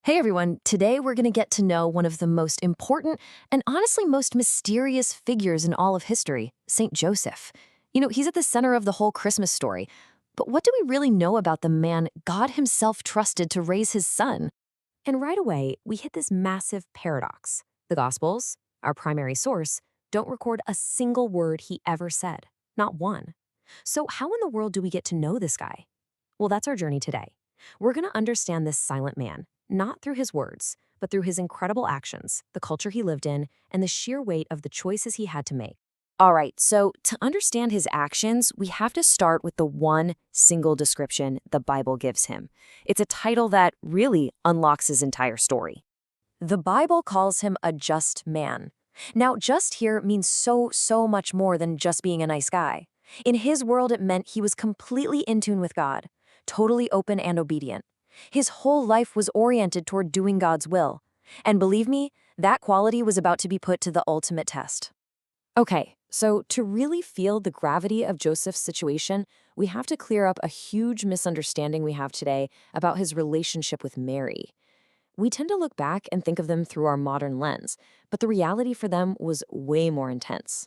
Hey everyone, today we're going to get to know one of the most important and honestly most mysterious figures in all of history, Saint Joseph. He's at the center of the whole Christmas story. But what do we really know about the man God himself trusted to raise his son? And right away, we hit this massive paradox. The Gospels, our primary source, don't record a single word he ever said, not one. So how in the world do we get to know this guy? Well, that's our journey today. We're going to understand this silent man, not through his words, but through his incredible actions, the culture he lived in, and the sheer weight of the choices he had to make. All right, so to understand his actions, we have to start with the one single description the Bible gives him. It's a title that really unlocks his entire story. The Bible calls him a just man. Now, just here means so much more than just being a nice guy. In his world, it meant he was completely in tune with God, totally open and obedient. His whole life was oriented toward doing God's will. And believe me, that quality was about to be put to the ultimate test. Okay, so to really feel the gravity of Joseph's situation, we have to clear up a huge misunderstanding we have today about his relationship with Mary. We tend to look back and think of them through our modern lens, but the reality for them was way more intense.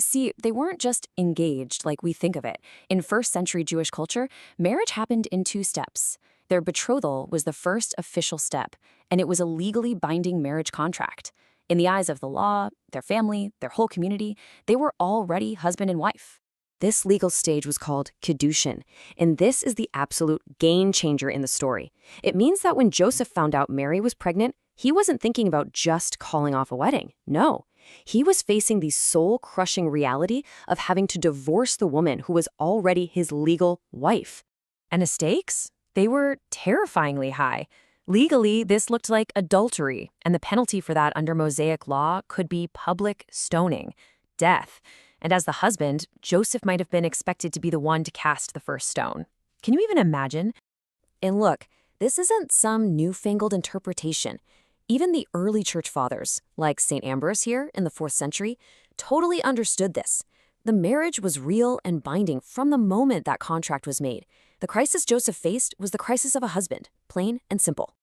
See, they weren't just engaged like we think of it. In first-century Jewish culture, marriage happened in two steps. Their betrothal was the first official step, and it was a legally binding marriage contract. In the eyes of the law, their family, their whole community, they were already husband and wife. This legal stage was called Kiddushin, and this is the absolute game changer in the story. It means that when Joseph found out Mary was pregnant, he wasn't thinking about just calling off a wedding. No. He was facing the soul-crushing reality of having to divorce the woman who was already his legal wife. And the stakes? They were terrifyingly high. Legally, this looked like adultery, and the penalty for that under Mosaic law could be public stoning, death. And as the husband, Joseph might have been expected to be the one to cast the first stone. Can you even imagine? And look, this isn't some newfangled interpretation. Even the early church fathers, like St. Ambrose here in the 4th century, totally understood this. The marriage was real and binding from the moment that contract was made. The crisis Joseph faced was the crisis of a husband, plain and simple.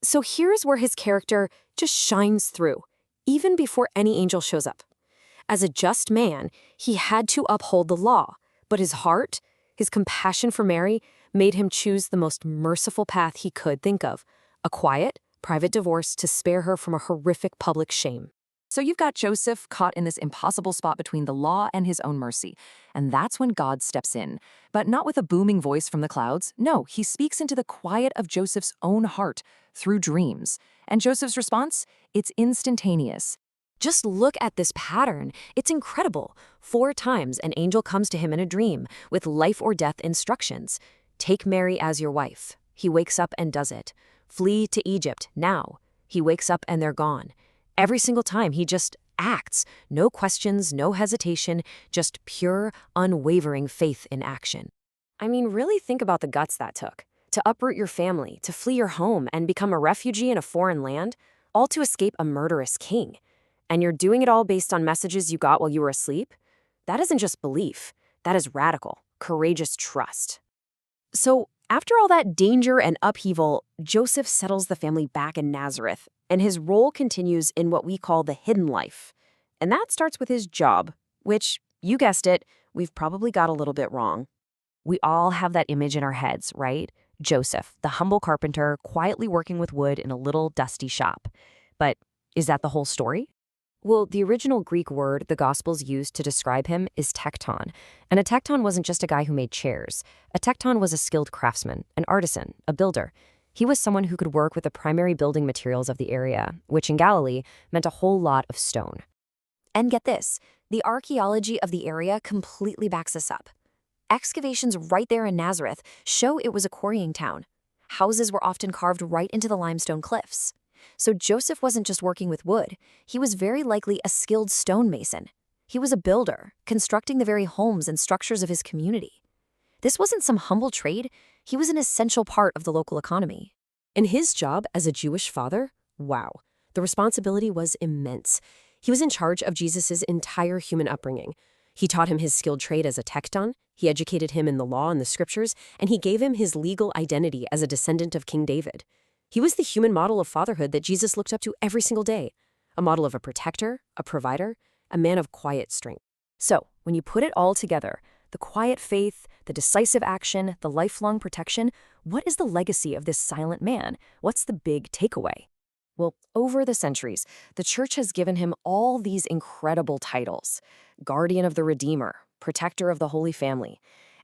So here's where his character just shines through, even before any angel shows up. As a just man, he had to uphold the law, but his heart, his compassion for Mary, made him choose the most merciful path he could think of, a quiet, private divorce to spare her from a horrific public shame. So you've got Joseph caught in this impossible spot between the law and his own mercy. And that's when God steps in. But not with a booming voice from the clouds. No, he speaks into the quiet of Joseph's own heart through dreams. And Joseph's response? It's instantaneous. Just look at this pattern. It's incredible. 4 times an angel comes to him in a dream with life or death instructions. Take Mary as your wife. He wakes up and does it. Flee to Egypt, now. He wakes up and they're gone. Every single time he just acts. No questions, no hesitation, just pure, unwavering faith in action. I mean, really think about the guts that took. To uproot your family, to flee your home and become a refugee in a foreign land, all to escape a murderous king. And you're doing it all based on messages you got while you were asleep? That isn't just belief. That is radical, courageous trust. So, after all that danger and upheaval, Joseph settles the family back in Nazareth, and his role continues in what we call the hidden life. And that starts with his job, which, you guessed it, we've probably got a little bit wrong. We all have that image in our heads, right? Joseph, the humble carpenter, quietly working with wood in a little dusty shop. But is that the whole story? Well, the original Greek word the Gospels used to describe him is tekton. And a tekton wasn't just a guy who made chairs. A tekton was a skilled craftsman, an artisan, a builder. He was someone who could work with the primary building materials of the area, which in Galilee meant a whole lot of stone. And get this, the archaeology of the area completely backs us up. Excavations right there in Nazareth show it was a quarrying town. Houses were often carved right into the limestone cliffs. So Joseph wasn't just working with wood. He was very likely a skilled stonemason. He was a builder, constructing the very homes and structures of his community. This wasn't some humble trade. He was an essential part of the local economy. In his job as a Jewish father, wow, the responsibility was immense. He was in charge of Jesus' entire human upbringing. He taught him his skilled trade as a tekton, he educated him in the law and the scriptures, and he gave him his legal identity as a descendant of King David. He was the human model of fatherhood that Jesus looked up to every single day, a model of a protector, a provider, a man of quiet strength. So, when you put it all together, the quiet faith, the decisive action, the lifelong protection, what is the legacy of this silent man? What's the big takeaway? Well, over the centuries, the church has given him all these incredible titles: guardian of the Redeemer, protector of the Holy Family.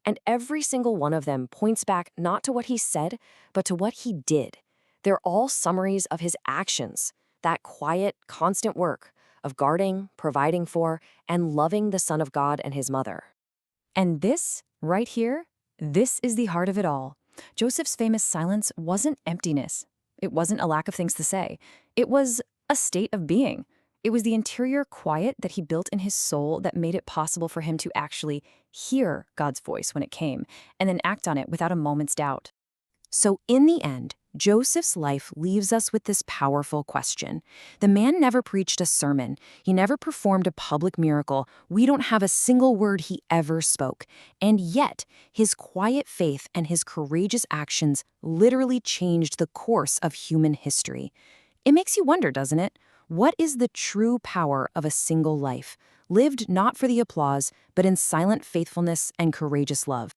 And every single one of them points back not to what he said, but to what he did. They're all summaries of his actions, that quiet, constant work of guarding, providing for, and loving the Son of God and his mother. And this, right here, this is the heart of it all. Joseph's famous silence wasn't emptiness. It wasn't a lack of things to say. It was a state of being. It was the interior quiet that he built in his soul that made it possible for him to actually hear God's voice when it came, and then act on it without a moment's doubt. So in the end, Joseph's life leaves us with this powerful question. The man never preached a sermon. He never performed a public miracle. We don't have a single word he ever spoke. And yet, his quiet faith and his courageous actions literally changed the course of human history. It makes you wonder, doesn't it? What is the true power of a single life, lived not for the applause, but in silent faithfulness and courageous love?